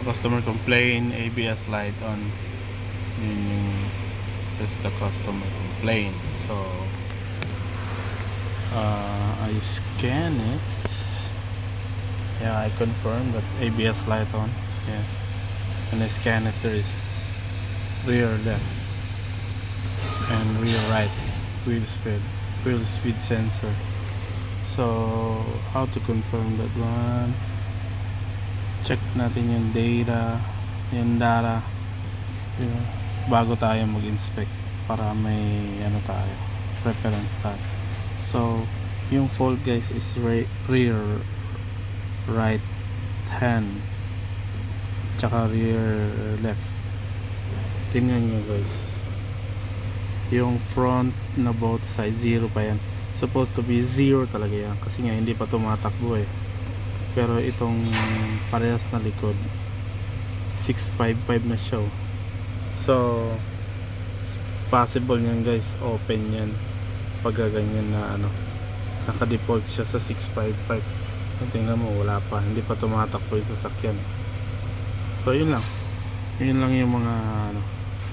Customer complain, ABS light on. Yun yung, that's the customer complain. So I scan it. Yeah, I confirm that ABS light on. Yeah, when I scan it, there is rear left and rear right wheel speed sensor. So how to confirm that one? Check natin yung data, yung data, yeah, bago tayo mag-inspect para may ano tayo, reference tayo. So yung fault guys is rear right hand tsaka rear left. Tingnan nyo guys, yung front na both side 0 pa yan. Supposed to be 0 talaga yan kasi nga hindi pa tumatakbo eh. Pero itong parehas na likod 655 na siya. So possible yan guys, open yan pag ganyan na ano, naka-default siya sa 655. Tingnan mo, wala pa, hindi pa tumatakbo yung sasakyan. So yun lang yung mga ano,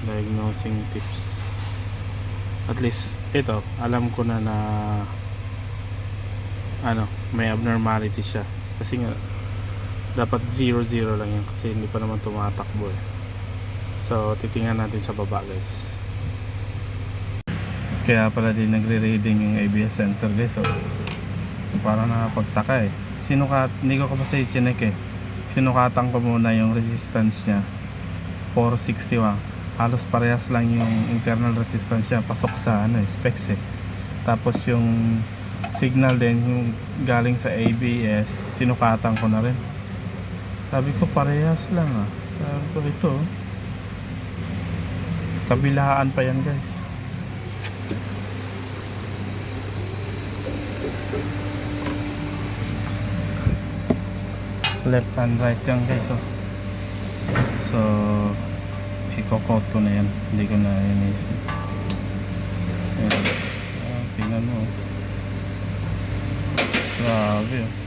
diagnosing tips. At least ito, alam ko na ano, may abnormality siya kasi nga dapat 0-0 lang yan kasi hindi pa naman tumatakbo eh. So titingnan natin sa baba guys. Kaya pala din nagre-reading yung ABS sensor guys. So parang nakapagtaka eh. Hindi ko kasi chinek eh. Sinukatan ko muna yung resistance nya 461. Halos parehas lang yung internal resistance nya, pasok sa ano, specs eh. Tapos yung signal din yung galing sa ABS, sinukatan ko na rin. Sabi ko parehas lang ah. Sabi ko ito, kabilaan pa yan guys. Left and right yan guys. So i-coat ko na yan, hindi ko na inisip. Tingnan mo, grabe oh.